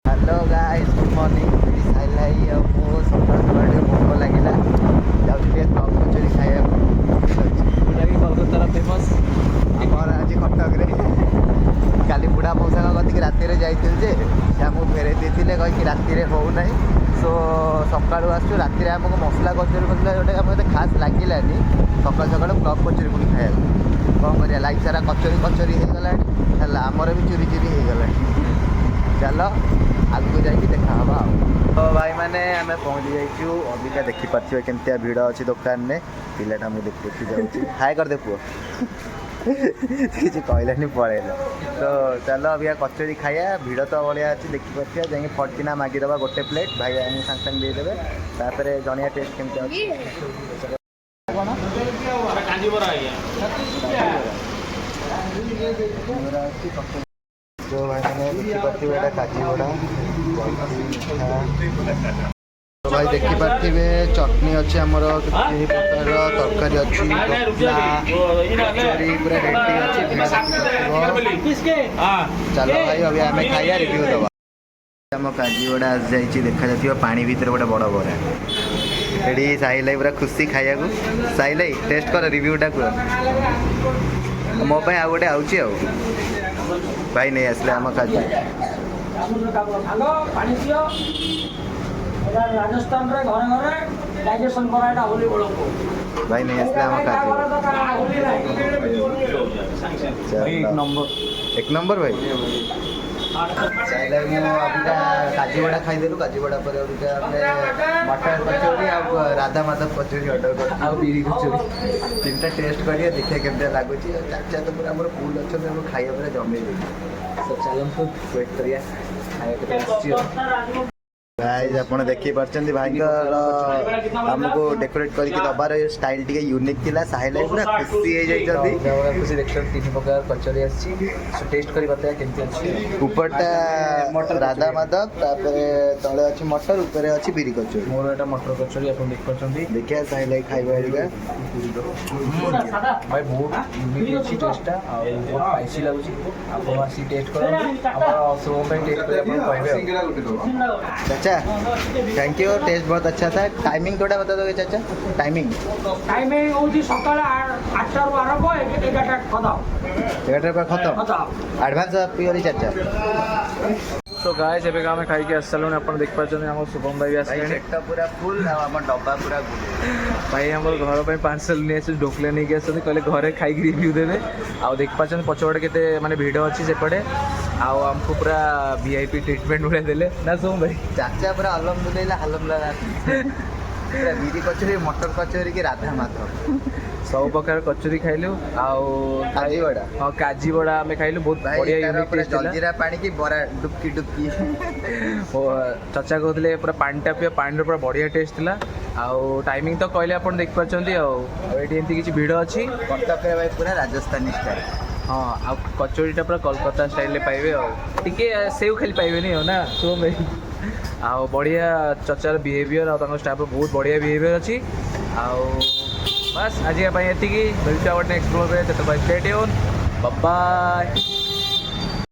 Hello guys good morning साइला मो सकाल सकाल भोक लगे जाऊँगी कप कचोरी खाया कोलकातार फेमस आमर आज कटक काली बुढ़ा मौसा कति राति जाइए जे से आमको फेरे देते कहीं राति होना सो सका आसू राति आमको मसला कचोरी मसला जोटा आमको खास लगिलानी सकाल सकाल क्लब कचोरी पुणी खाया कौन कर लाइफ सारा कचोरी कचोरी हो गला आमर भी चोरी चोरी हो गला चलो आगू जाकि देखा हाँ तो भाई मैंने आम पहुँची जाइए अबिका देखिपे केमती भिड़ अच्छी दुकान में पिलाटा मुझे देखी जाऊँगी हाय कर दे पुओ किसी कहलानी पलैला तो चलो अबिका कचोरी खाया भिड़ तो भाया अच्छी देखिपे जाए फटकिना मागिदेवा गोटे प्लेट भाई आमको सागे सागे देदेवे तापर जनिया टेस्ट केमती अच्छी जो भाई मैंने देखिपे एटा काजीबड़ा तो भाई देखिपे चटनी अच्छी आमर कई प्रकार तरकारी अच्छी कचोरी पूरा रेडी अच्छी चलो भाई अभी आम खाइया रिव्यू दबा आम काजीबड़ा आसी देखा जा पानी भितर गोटे बड़ बरा ये साहिल पूरा खुशी खाया साहिल टेस्ट कर रिव्यूटा कह मो आउ गोटे आउची भाई नहीं आसले आम काजू राजस्थान रे घरे घरे डाइजेशन कराटा होली बड़ो भाई नहीं आसले आम काजू एक नंबर भाई अबिका काजीबड़ा खाईदेलु काजीबड़ा पर मटर कचोरी आ राधा माधव कचोरी ऑर्डर कर बिरी कचोरी तीनटा टेस्ट करिए देखिए केमती लगुच चाचा तो पूरा फुल अच्छा खाइए पूरा जमे चलते वेट करिए खाया गाइस आपण देखि परछन भाई हमको डेकोरेट करके दबार स्टाइल टिके यूनिक थिला साहिल पूरा खुशी हो जाइछथि खुशी देखछन तीन प्रकार कचोरी आछि टेस्ट करी बताया केमती अछि ऊपरटा राधा माधव तापर तळे अछि मटर ऊपर अछि बिरी कचोरी मोर एटा मटर कचोरी आपण देख परछन देखिया साहिल खाइबा एरिका भाई बहुत यूनिक अछि टेस्टटा आ बहुत स्पाइसी लागुछि आपण आसी टेस्ट करन हमर सो पे टेस्ट करी आपण कहबे चाचा थैंक यू टेस्ट बहुत अच्छा था टाइमिंग थोड़ा बता दोगे चाचा टाइमिंग होती सकाल 8 ରୁ आरंभ 11टा खत्म 11टा खत्म एडवांस पियोरी चाचा तो गाइस एबे का खाई के आसलुन अपन देख पाछन हम शुभम भाई आसले सेटअप पूरा फुल हम डब्बा पूरा भाई हमर घर पे पार्सल नहीं आसे ढोकले नहीं के आसे कहले घरे खाई के रिव्यू देबे आ देख पाछन पछोड़ केते माने भिडियो अछि सेपड़े आ हमको पूरा वीआईपी ट्रीटमेंट उड़े देले ना शुभम भाई चाचा पूरा अलम बुलेला हलम ला पूरा बिरी कचोरी मटर कचोरी की राधा माधव सब प्रकार कचोरी खाइलु काजीबड़ा हाँ काजीबड़ा आम खाइलु बहुत बढ़िया यूनिक टेस्ट जलजीरा पानी की बरा डुबकी डुबकी चाचा कहते पूरा पानीटा पियो पानी पूरा बढ़िया टेस्ट थिला आउ टाइमिंग तो कहले अपन देख पारछंती आउ एठी भिड़ अच्छी कटक भाई पूरा राजस्थानी स्टाइल हाँ आ कचोरीटा पूरा कोलकाता स्टाइल पाइबे टिके सेव खाली पाइबे नहीं हो ना तो आउ बढ़िया चचार बिहेवियर और स्टाफ बहुत बढ़िया बिहेवियर अच्छी आउ बस आज ये मिलता है नेक्स्ट ब्लॉग में तो bye stay tune bye bye.